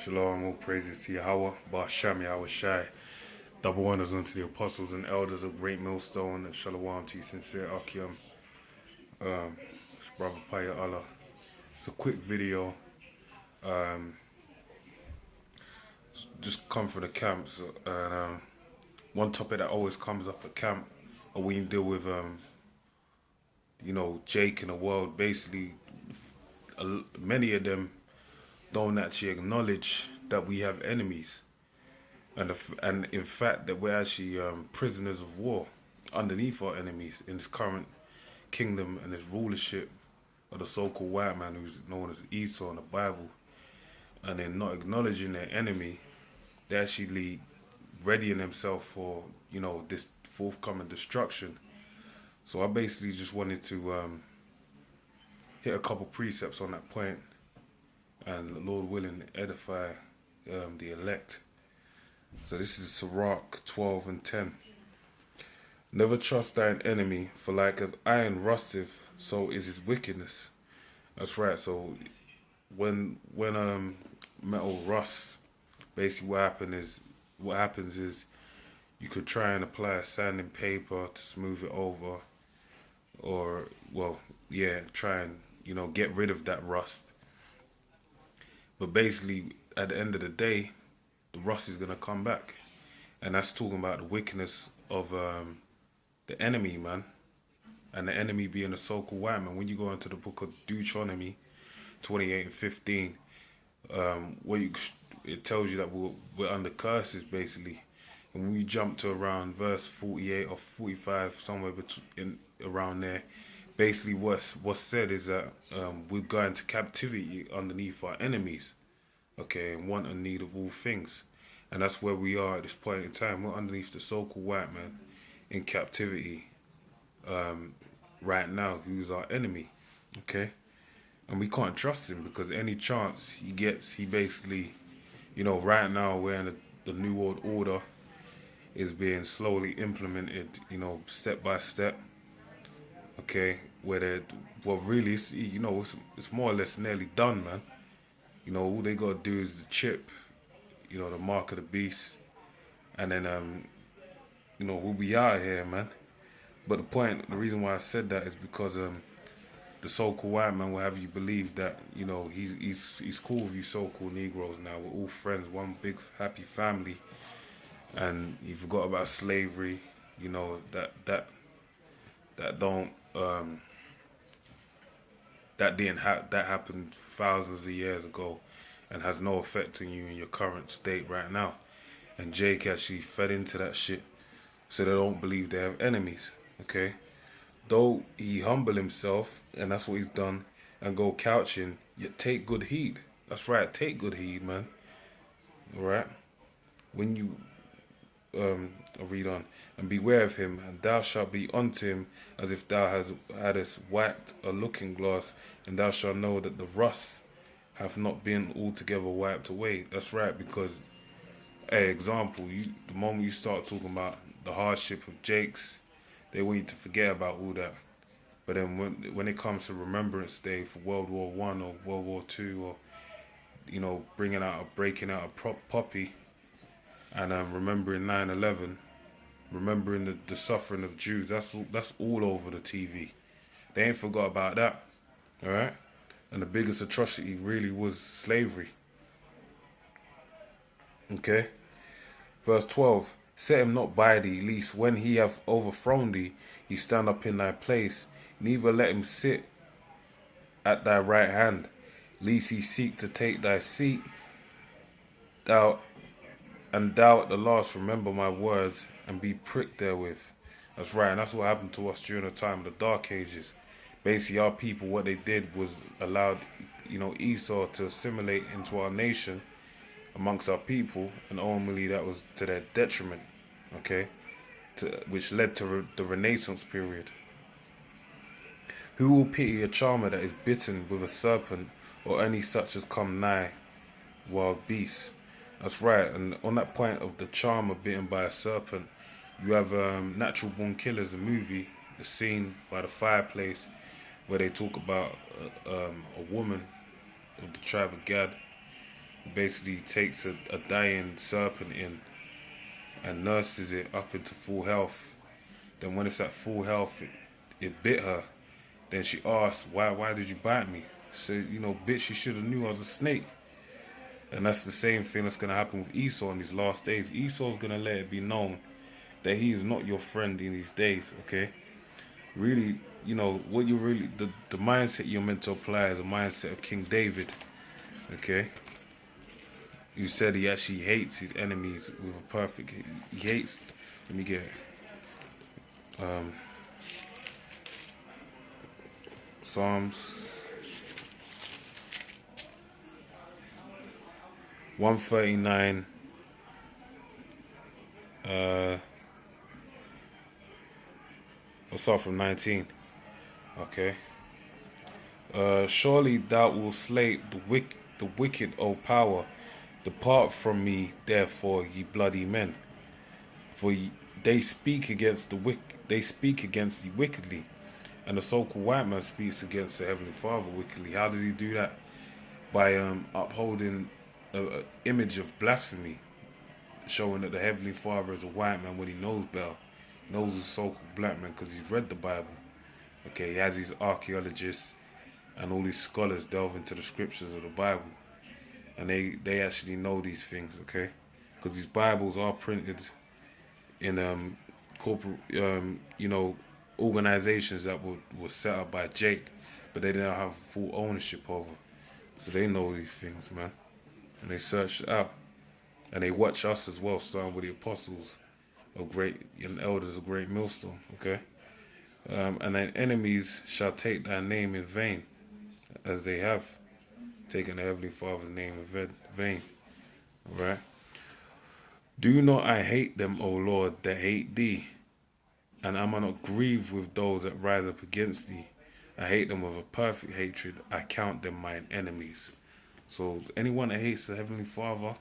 Shalom, all praises to Yahweh, Ba'asham Yahweh Shai. Double honors unto the apostles and elders of GreatMillStone, and Shalom to you, sincere Akim. It's Brother Paya Allah. It's a quick video. Just come from the camps. And one topic that always comes up at camp, or we deal with, Jake in the world. Basically, many of them don't actually acknowledge that we have enemies, and in fact that we're actually prisoners of war underneath our enemies in this current kingdom and this rulership of the so-called white man who's known as Esau in the Bible. And they're not acknowledging their enemy. They're actually readying themselves for this forthcoming destruction. So I basically just wanted to hit a couple precepts on that point, and Lord willing, edify the elect. So this is Sirach 12:10. Never trust thine enemy, for like as iron rusteth, so is his wickedness. That's right. So when metal rusts, basically what happens is you could try and apply a sanding paper to smooth it over, or try and get rid of that rust. But basically, at the end of the day, the rust is going to come back. And that's talking about the wickedness of the enemy, man. And the enemy being the so-called white man. When you go into the book of Deuteronomy 28:15, it tells you that we're under curses, basically. And when you jump to around verse 48 or 45, somewhere around there, basically what's said is that we're going to captivity underneath our enemies, okay, and want and need of all things. And that's where we are at this point in time. We're underneath the so-called white man in captivity right now, who's our enemy, okay? And we can't trust him, because any chance he gets, he basically, right now we're in the New World Order is being slowly implemented, step by step. Okay, really, it's more or less nearly done, man. All they gotta do is the chip, the mark of the beast, and then we'll be out of here, man. But the reason why I said that is because the so-called white man will have you believe that he's cool with you so-called Negroes now. We're all friends, one big happy family, and he forgot about slavery. That happened thousands of years ago and has no effect on you in your current state right now. And Jake actually fed into that shit, so they don't believe they have enemies, okay? Though he humble himself, and that's what he's done, and go couching, yet take good heed. That's right, take good heed, man. Alright? When you I'll read on. And beware of him, and thou shalt be unto him as if thou hadst wiped a looking glass, and thou shalt know that the rust hath not been altogether wiped away. That's right, because, example, the moment you start talking about the hardship of Jake's, they want you to forget about all that. But then when it comes to Remembrance Day for World War I or World War II, or breaking out a puppy, and remembering 9/11, remembering the suffering of Jews, that's all over the TV. They ain't forgot about that, all right? And the biggest atrocity really was slavery. Okay? Verse 12, set him not by thee, lest when he hath overthrown thee, he stand up in thy place. Neither let him sit at thy right hand, lest he seek to take thy seat. Thou at the last remember my words and be pricked therewith. That's right, and that's what happened to us during the time of the Dark Ages. Basically, our people, what they did was allowed, Esau to assimilate into our nation amongst our people, and ultimately that was to their detriment, okay? Which led to the Renaissance period. Who will pity a charmer that is bitten with a serpent, or any such as come nigh wild beasts? That's right, and on that point of the charmer bitten by a serpent, you have Natural Born Killers, the movie, the scene by the fireplace, where they talk about a woman of the tribe of Gad basically takes a dying serpent in and nurses it up into full health. Then when it's at full health, it bit her. Then she asked, why did you bite me? She said, bitch, you should have knew I was a snake. And that's the same thing that's going to happen with Esau in these last days. Esau's going to let it be known that he is not your friend in these days, okay? Really, what you really, the mindset you're meant to apply is the mindset of King David, okay? You said he actually hates his enemies with a perfect, he hates, let me get it. Psalms 139, we'll start from 19, okay. Surely thou wilt slay the wicked, O power. Depart from me, therefore, ye bloody men. For they speak against thee wickedly, and the so-called white man speaks against the Heavenly Father wickedly. How does he do that? By upholding an image of blasphemy, showing that the Heavenly Father is a white man when he knows better. He knows he's a so-called black man because he's read the Bible. Okay, he has these archaeologists and all these scholars delve into the scriptures of the Bible, and they actually know these things, okay? Because these Bibles are printed in corporate, organizations that were set up by Jake, but they didn't have full ownership over. So they know these things, man, and they search it out, and they watch us as well, starting with the apostles of and elders of GreatMillStone, okay? And thine enemies shall take thy name in vain, as they have taken the Heavenly Father's name in vain. Alright? Do not I hate them, O Lord, that hate thee? And am I not grieved with those that rise up against thee? I hate them with a perfect hatred. I count them mine enemies. So anyone that hates the Heavenly Father,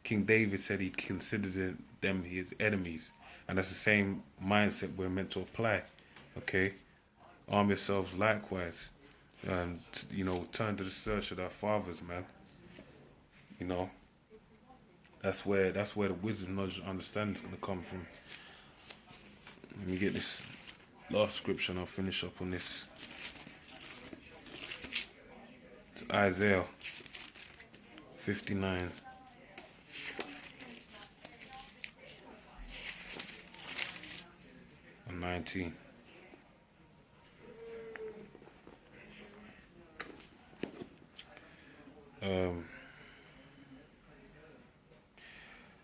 King David said he considered them his enemies. And that's the same mindset we're meant to apply. Okay? Arm yourselves likewise. And, turn to the search of our fathers, man. That's where the wisdom, knowledge, and understanding is going to come from. Let me get this last scripture and I'll finish up on this. It's Isaiah 59. And 19.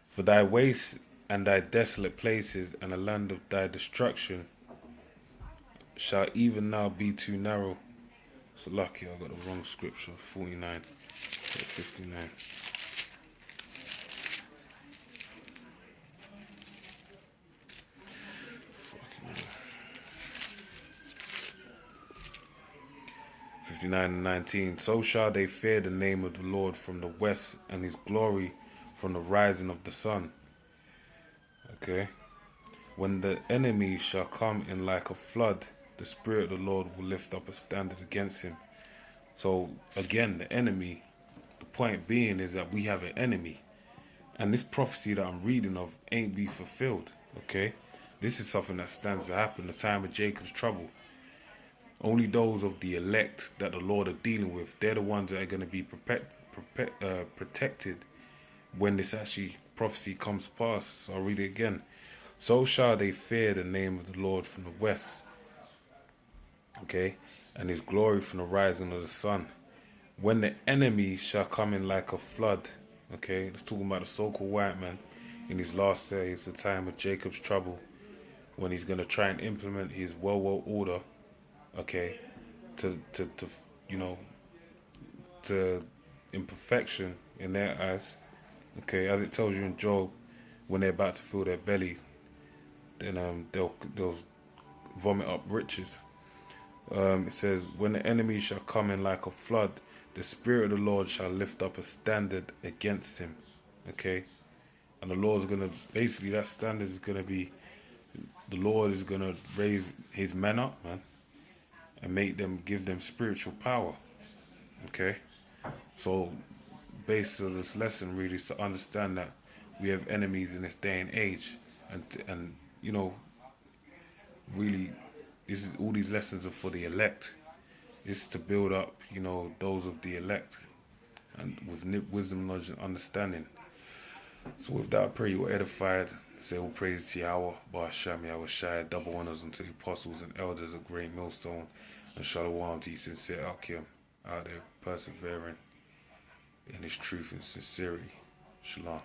For thy wastes and thy desolate places and the land of thy destruction shall even now be too narrow. So lucky I got the wrong scripture. 49, 59. 59 and 19. So shall they fear the name of the Lord from the west, and his glory from the rising of the sun. Okay. When the enemy shall come in like a flood, the Spirit of the Lord will lift up a standard against him. So again, the enemy, the point being is that we have an enemy. And this prophecy that I'm reading of ain't be fulfilled. Okay. This is something that stands to happen in the time of Jacob's trouble. Only those of the elect that the Lord are dealing with, they're the ones that are going to be protected when this actually prophecy comes to pass. So I'll read it again. So shall they fear the name of the Lord from the west, okay, and his glory from the rising of the sun. When the enemy shall come in like a flood, okay, it's talking about the so-called white man in his last days, the time of Jacob's trouble, when he's going to try and implement his world order, okay, to imperfection in their eyes, okay, as it tells you in Job, when they're about to fill their belly, then they'll vomit up riches. It says, when the enemy shall come in like a flood, the Spirit of the Lord shall lift up a standard against him, okay, and the Lord's gonna, basically that standard is gonna be, the Lord is gonna raise his men up, man, and give them spiritual power. Okay, so base of this lesson really is to understand that we have enemies in this day and age, and you know, really, this is all these lessons are for the elect. It's to build up, you know, those of the elect, and with wisdom, knowledge, and understanding. So with that, I pray you are edified. Say all praise to Yahweh, Ba'asham Yahweh Shai, double honors unto the apostles and elders of Great Millstone, and Shalom to you sincere Akim out there persevering in his truth and sincerity. Shalom.